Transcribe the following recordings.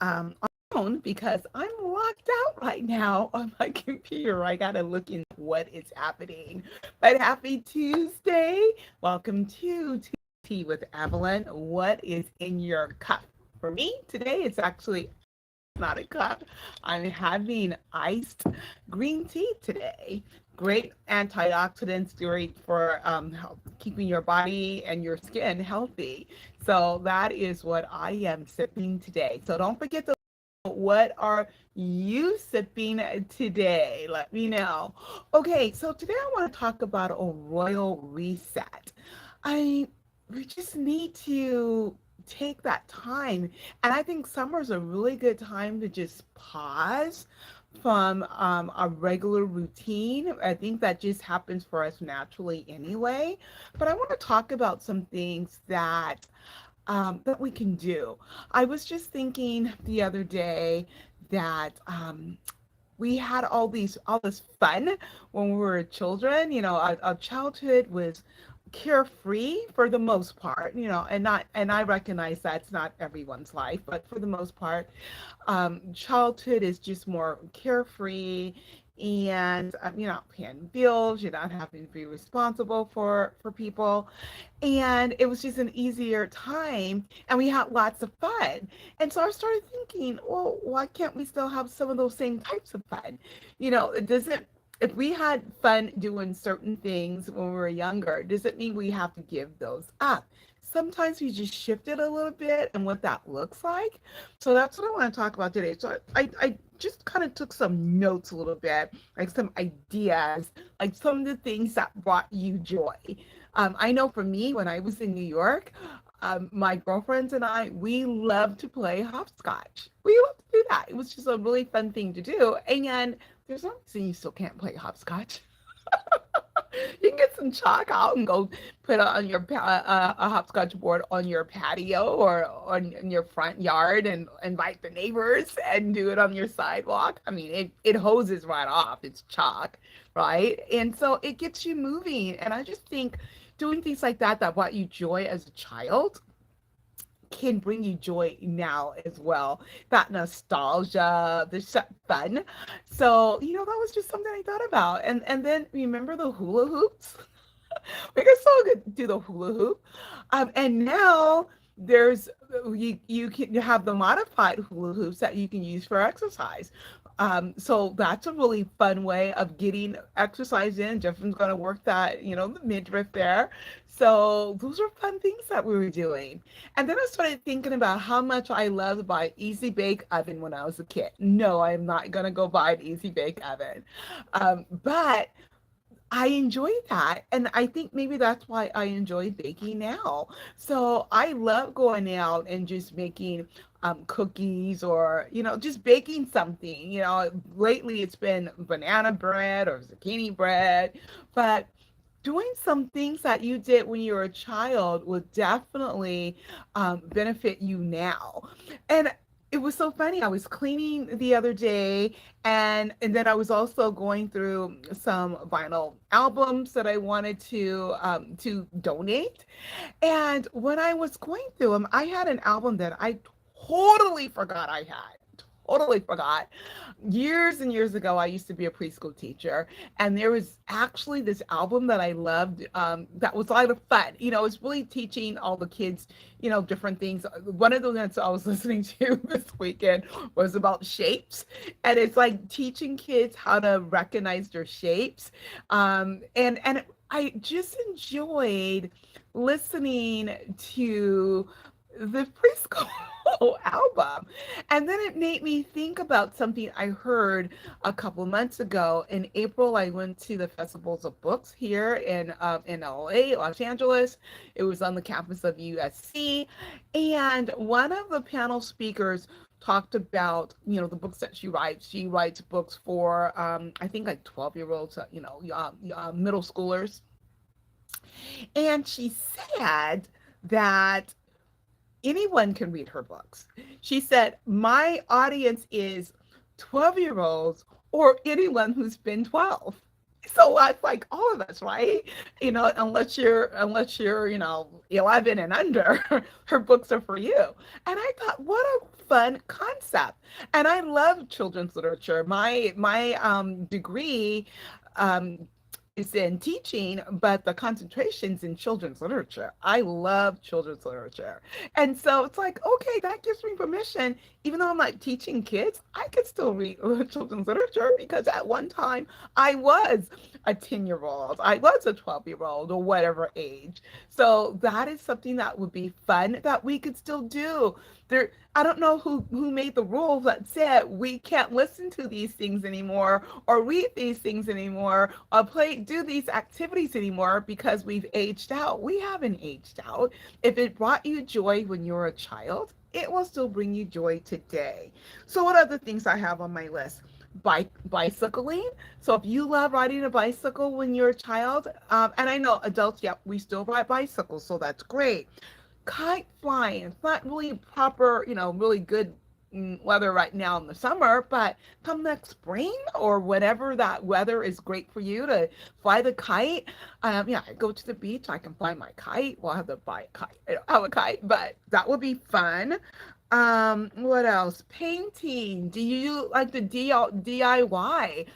on my phone because I'm locked out right now on my computer. I gotta look into what is happening. But happy Tuesday. Welcome to Tea with Evelyn. What is in your cup? For me today, it's actually not a cup. I'm having iced green tea today. Great antioxidants, great for keeping your body and your skin healthy. So that is what I am sipping today. So don't forget to what are you sipping today? Let me know. Okay, so today I want to talk about a royal reset. I We just need to take that time. And I think summer is a really good time to just pause from our regular routine. I think that just happens for us naturally anyway. But I want to talk about some things that we can do. I was just thinking the other day that we had all this fun when we were children. You know, our childhood was carefree for the most part, you know, and I recognize that's not everyone's life, but for the most part, childhood is just more carefree, and you're not paying bills, you're not having to be responsible for people, and it was just an easier time, and we had lots of fun. And so I started thinking, well, why can't we still have some of those same types of fun? You know, it doesn't, if we had fun doing certain things when we were younger, does it mean we have to give those up? Sometimes we just shift it a little bit and what that looks like. So that's what I want to talk about today. So I just kind of took some notes a little bit, like some ideas, like some of the things that brought you joy. I know for me, when I was in New York, my girlfriends and I, we loved to play hopscotch. We loved to do that. It was just a really fun thing to do. And there's no reason you still can't play hopscotch. You can get some chalk out and go put it on your a hopscotch board on your patio or on in your front yard and invite the neighbors and do it on your sidewalk. I mean, it hoses right off. It's chalk, right? And so it gets you moving. And I just think doing things like that brought you joy as a child can bring you joy now as well. That nostalgia, the fun. So, you know, that was just something I thought about. And then remember the hula hoops? We can still do the hula hoop. And now there's you can have the modified hula hoops that you can use for exercise. So that's a really fun way of getting exercise in. Jeffrey's going to work that, you know, the midriff there. So those are fun things that we were doing. And then I started thinking about how much I loved my Easy Bake Oven when I was a kid. No, I'm not going to go buy an Easy Bake Oven. But I enjoy that. And I think maybe that's why I enjoy baking now. So I love going out and just making cookies or, you know, just baking something. You know, lately it's been banana bread or zucchini bread, but doing some things that you did when you were a child will definitely benefit you now. And it was so funny. I was cleaning the other day, and then I was also going through some vinyl albums that I wanted to donate. And when I was going through them, I had an album that I totally forgot I had. Totally forgot. Years and years ago, I used to be a preschool teacher, and there was actually this album that I loved, that was a lot of fun. You know, it's really teaching all the kids, you know, different things. One of the ones I was listening to this weekend was about shapes, and it's like teaching kids how to recognize their shapes. And I just enjoyed listening to the preschool album. And then it made me think about something I heard a couple months ago. In April, I went to the festivals of books here in LA, Los Angeles. It was on the campus of USC. And one of the panel speakers talked about, you know, the books that she writes. She writes books for, I think like 12-year-olds, you know, middle schoolers. And she said that anyone can read her books. She said, my audience is 12-year-olds or anyone who's been 12. So that's like all of us, right? Unless you're 11 and under, her books are for you. And I thought, what a fun concept. And I love children's literature. My degree um, is in teaching, but the concentration's in children's literature. I love children's literature. And so it's like, okay, that gives me permission. Even though I'm not teaching kids, I could still read children's literature because at one time I was a 10-year-old, I was a 12-year-old, or whatever age. So that is something that would be fun that we could still do. There, I don't know who made the rules that said we can't listen to these things anymore or read these things anymore or do these activities anymore because we've aged out. We haven't aged out. If it brought you joy when you were a child, it will still bring you joy today. So what other things I have on my list? Bicycling. So if you love riding a bicycle when you're a child, and I know adults, yeah, we still ride bicycles, so that's great. Kite flying. It's not really proper, really good weather right now in the summer, but come next spring or whatever that weather is great for you to fly the kite. Yeah, I go to the beach, I can fly my kite. Well, I have to buy a kite. I don't have a kite, but that would be fun. What else? Painting. Do you like the DIY?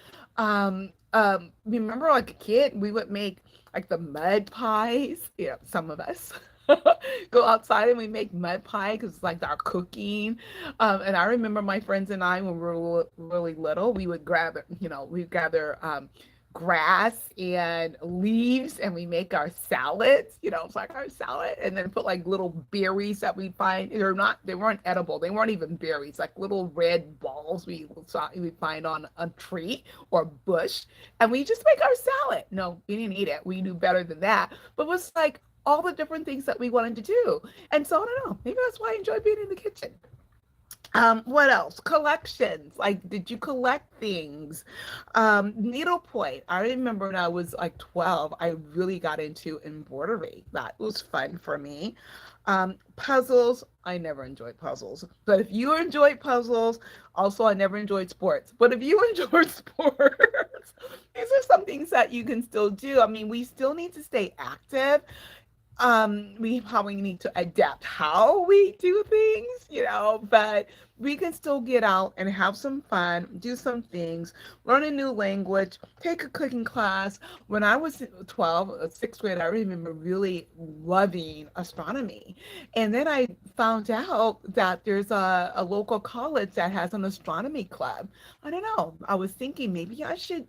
Remember like a kid, we would make like the mud pies, some of us. Go outside and we make mud pie because it's like our cooking. And I remember my friends and I, when we were really little, we would gather grass and leaves and we make our salads, it's like our salad, and then put like little berries that we find. They weren't edible. They weren't even berries, like little red balls we find on a tree or bush. And we just make our salad. No, we didn't eat it. We knew better than that. But it was like all the different things that we wanted to do. And so I don't know, maybe that's why I enjoy being in the kitchen. What else? Collections. Like, did you collect things? Needlepoint. I remember when I was like 12, I really got into embroidery. That was fun for me. Puzzles. I never enjoyed puzzles. But if you enjoyed puzzles, also I never enjoyed sports. But if you enjoyed sports, these are some things that you can still do. I mean, we still need to stay active. We probably need to adapt how we do things, but we can still get out and have some fun, do some things, learn a new language, take a cooking class. When I was 12, sixth grade, I remember really loving astronomy. And then I found out that there's a local college that has an astronomy club. I don't know. I was thinking maybe I should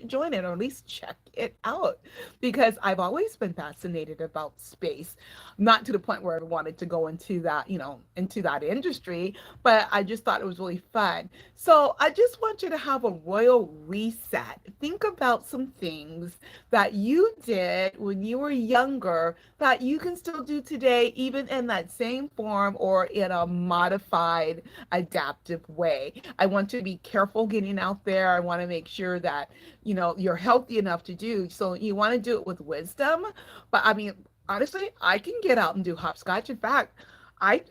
join it or at least check it out because I've always been fascinated about space, not to the point where I wanted to go into that, into that industry, but I just thought it was really fun. So I just want you to have a royal reset. Think about some things that you did when you were younger that you can still do today, even in that same form or in a modified, adaptive way. I want you to be careful getting out there. I want to make sure that, you're healthy enough to do. So you want to do it with wisdom. But I mean, honestly, I can get out and do hopscotch. In fact, I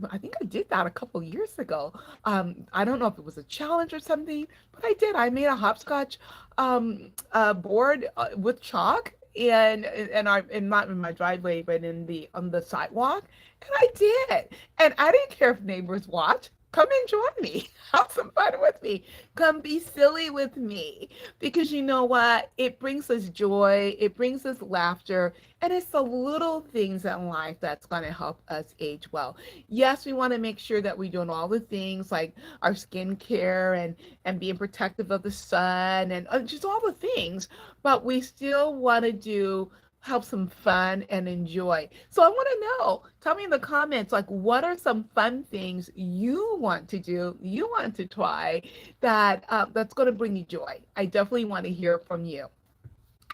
I think I did that a couple years ago. I don't know if it was a challenge or something, but I did. I made a hopscotch board with chalk and not in my driveway, but on the sidewalk, and I did. And I didn't care if neighbors watched. Come and join me. Have some fun with me. Come be silly with me. Because you know what? It brings us joy. It brings us laughter. And it's the little things in life that's going to help us age well. Yes, we want to make sure that we're doing all the things like our skincare and being protective of the sun and just all the things. But we still want to have some fun and enjoy. So I want to know, tell me in the comments, like, what are some fun things you want to do, you want to try that's going to bring you joy? I definitely want to hear from you.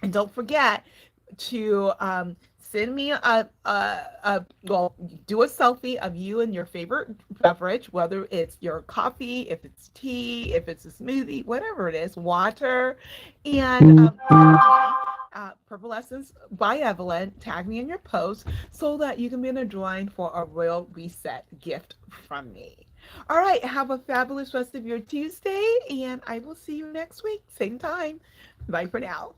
And don't forget to send me well, do a selfie of you and your favorite beverage, whether it's your coffee, if it's tea, if it's a smoothie, whatever it is, water, and Purple Essence by Evelyn. Tag me in your post so that you can be in a drawing for a Royal Reset gift from me. All right, have a fabulous rest of your Tuesday, and I will see you next week, same time. Bye for now.